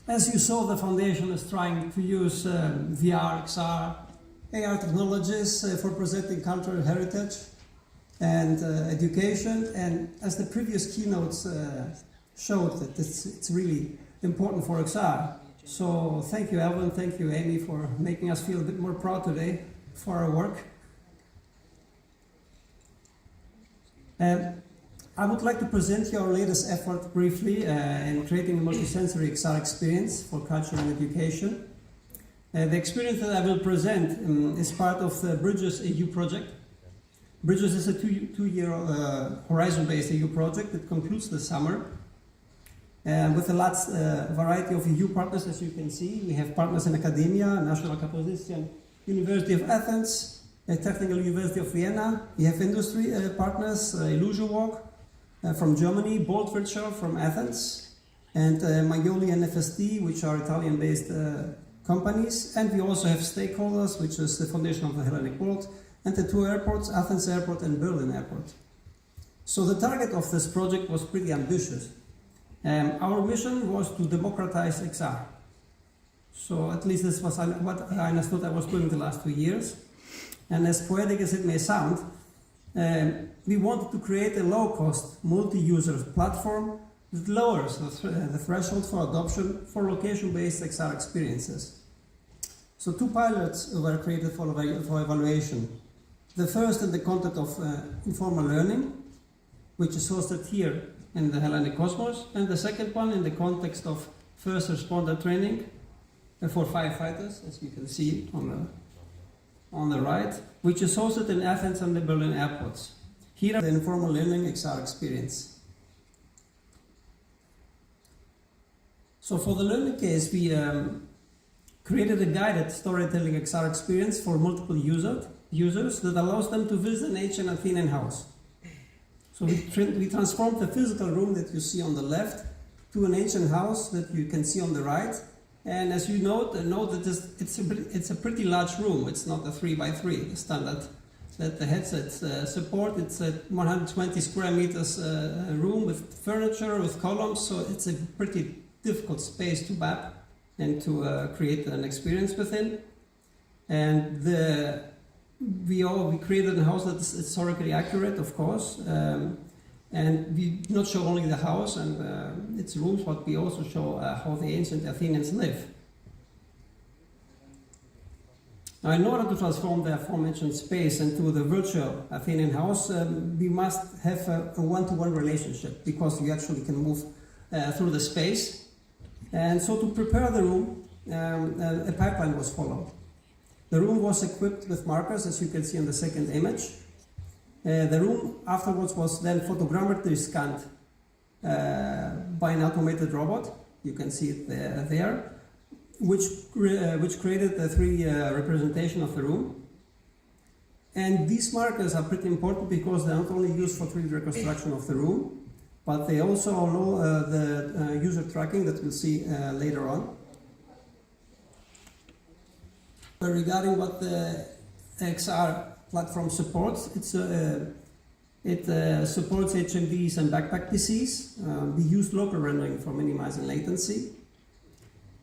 As you saw, the foundation is trying to use VR, XR, AR technologies for presenting cultural heritage and education. And as the previous keynotes showed, that it's really important for XR. So thank you, Alvin, thank you, Amy, for making us feel a bit more proud today for our work. I would like to present you our latest effort briefly in creating a multisensory XR experience for culture and education. The experience that I will present is part of the Bridges EU project. Bridges is a two-year horizon-based EU project that concludes this summer. With a large variety of EU partners, as you can see. We have partners in academia, National Catholic University of Athens, Technical University of Vienna. We have industry partners, Illusion Walk from Germany, Bolt Virtual from Athens, and Maioli and FSD, which are Italian-based companies. And we also have stakeholders, which is the foundation of the Hellenic World, and the two airports, Athens Airport and Berlin Airport. So the target of this project was pretty ambitious. Our mission was to democratize XR. So at least this was what I understood I was doing the last 2 years. And as poetic as it may sound, we wanted to create a low-cost, multi-user platform that lowers the threshold for adoption for location-based XR experiences. So 2 pilots were created for evaluation. The first in the context of informal learning, which is hosted here in the Hellenic Cosmos, and the second one in the context of first responder training for firefighters, as you can see on the right, which is hosted in Athens and the Berlin airports. Here, the informal learning XR experience. So for the learning case, we created a guided storytelling XR experience for multiple users that allows them to visit an ancient Athenian house. So we transformed the physical room that you see on the left to an ancient house that you can see on the right. And as you note that it's a pretty large room. It's not a 3x3, the standard that the headsets support. It's a 120 square meters room with furniture, with columns. So it's a pretty difficult space to map and to create an experience within. And we created a house that is historically accurate, of course, and we not show only the house and its rooms, but we also show how the ancient Athenians live. Now, in order to transform the aforementioned space into the virtual Athenian house, we must have a one-to-one relationship, because we actually can move through the space. And so to prepare the room, a pipeline was followed. The room was equipped with markers, as you can see in the second image. The room afterwards was then photogrammetrically scanned by an automated robot. You can see it there, which created a 3D representation of the room. And these markers are pretty important because they're not only used for 3D reconstruction of the room, but they also allow the user tracking that we'll see later on. Regarding what the XR platform supports, it supports HMDs and backpack PCs. We use local rendering for minimizing latency.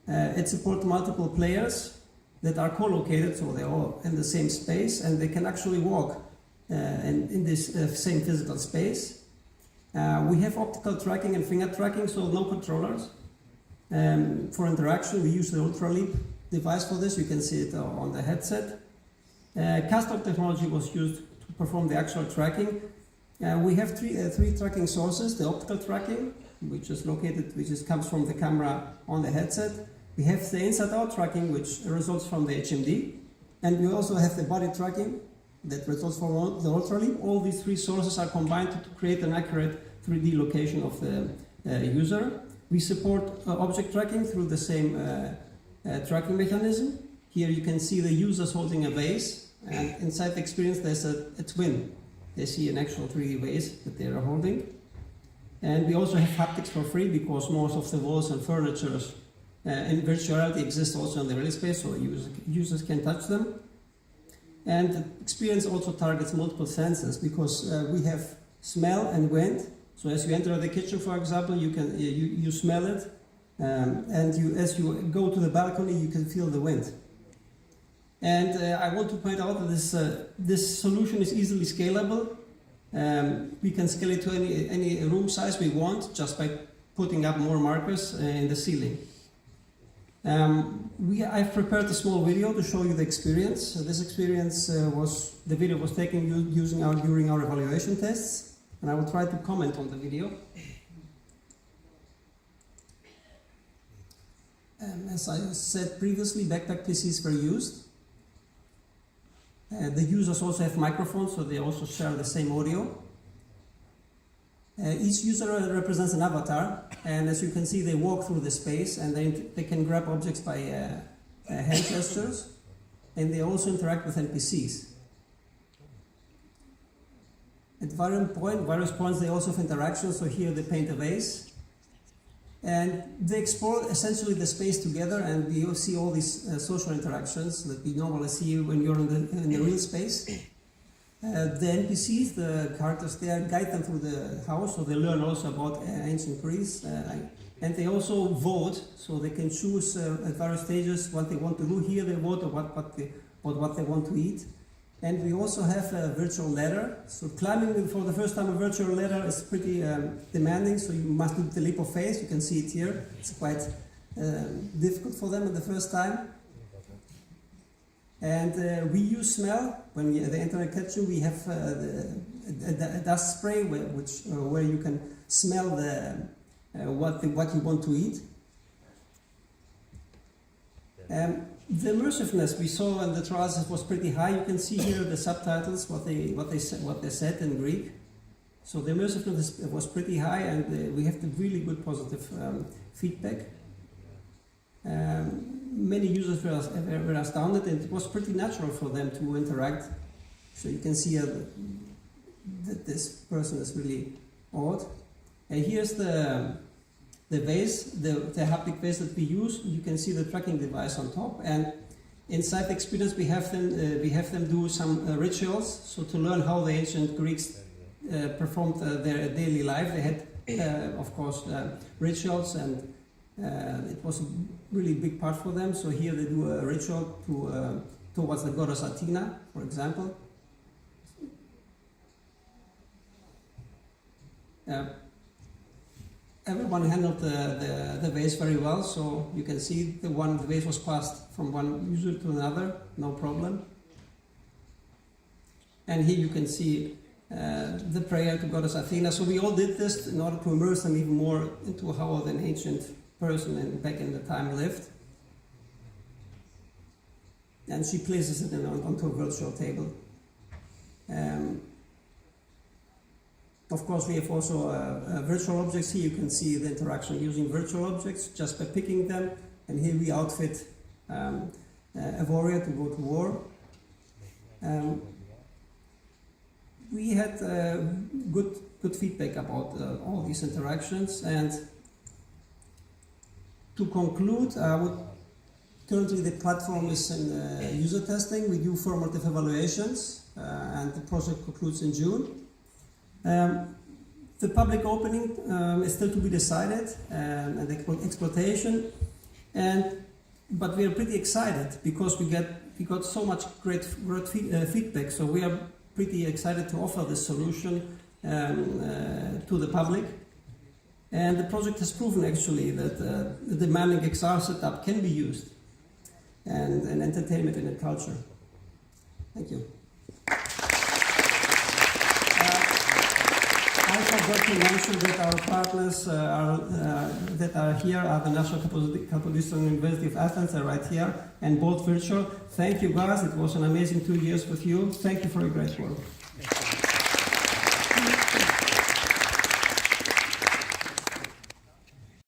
It supports multiple players that are co-located, so they're all in the same space, and they can actually walk in this same physical space. We have optical tracking and finger tracking, so no controllers. For interaction, we use the Ultraleap device for this. You can see it on the headset. Custom technology was used to perform the actual tracking. We have three tracking sources: the optical tracking, which comes from the camera on the headset. We have the inside-out tracking, which results from the HMD, and we also have the body tracking that results from the Ultraleap. All these three sources are combined to create an accurate 3D location of the user. We support object tracking through the same tracking mechanism. Here you can see the users holding a vase, and inside the experience there's a twin. They see an actual 3D vase that they are holding. And we also have haptics for free, because most of the walls and furniture in virtual reality exist also in the real space, so users can touch them. And the experience also targets multiple senses, because we have smell and wind. So as you enter the kitchen, for example, you smell it, and as you go to the balcony, you can feel the wind. And I want to point out that this solution is easily scalable. We can scale it to any room size we want just by putting up more markers in the ceiling. I've prepared a small video to show you the experience. This experience the video was taken during our evaluation tests, and I will try to comment on the video. As I said previously, backpack PCs were used. The users also have microphones, so they also share the same audio. Each user represents an avatar, and as you can see, they walk through the space, and they can grab objects by hand gestures, and they also interact with NPCs. At various points, they also have interactions, so here they paint a vase. And they explore essentially the space together, and you see all these social interactions that we normally see when you're in the real space. The NPCs, the characters there, guide them through the house, so they learn also about ancient Greece. And they also vote, so they can choose at various stages what they want to do. Here they vote on what they want to eat. And we also have a virtual ladder. So climbing for the first time a virtual ladder is pretty demanding, so you must do the leap of faith. You can see it here. It's quite difficult for them at the first time. And we use smell. When they enter a kitchen, we have a dust spray where you can smell what you want to eat. The immersiveness we saw in the trials was pretty high. You can see here the subtitles, what they said in Greek. So the immersiveness was pretty high, and we have the really good positive feedback. Many users were astounded, and it was pretty natural for them to interact. So you can see that this person is really odd. And here's the vase, the haptic vase that we use. You can see the tracking device on top, and inside the experience we have them do some rituals. So to learn how the ancient Greeks performed their daily life, they had, of course, rituals, and it was a really big part for them. So here they do a ritual towards the goddess Athena, for example. Everyone handled the vase very well, so you can see the vase was passed from one user to another, no problem. And here you can see the prayer to goddess Athena. So we all did this in order to immerse them even more into how an ancient person back in the time lived. And she places it onto a virtual table. Of course, we have also virtual objects. Here you can see the interaction using virtual objects just by picking them. And here we outfit a warrior to go to war. We had good feedback about all these interactions. And to conclude, currently the platform is in user testing. We do formative evaluations, and the project concludes in June. The public opening is still to be decided, and the exploitation, but we are pretty excited because we got so much great feedback. So we are pretty excited to offer this solution to the public. And the project has proven actually that the demanding XR setup can be used and entertainment and culture. Thank you. I forgot to mention that our partners that are here are the National Kapodistran University of Athens, are right here, and both virtual. Thank you guys, it was an amazing 2 years with you. Thank you for your great work.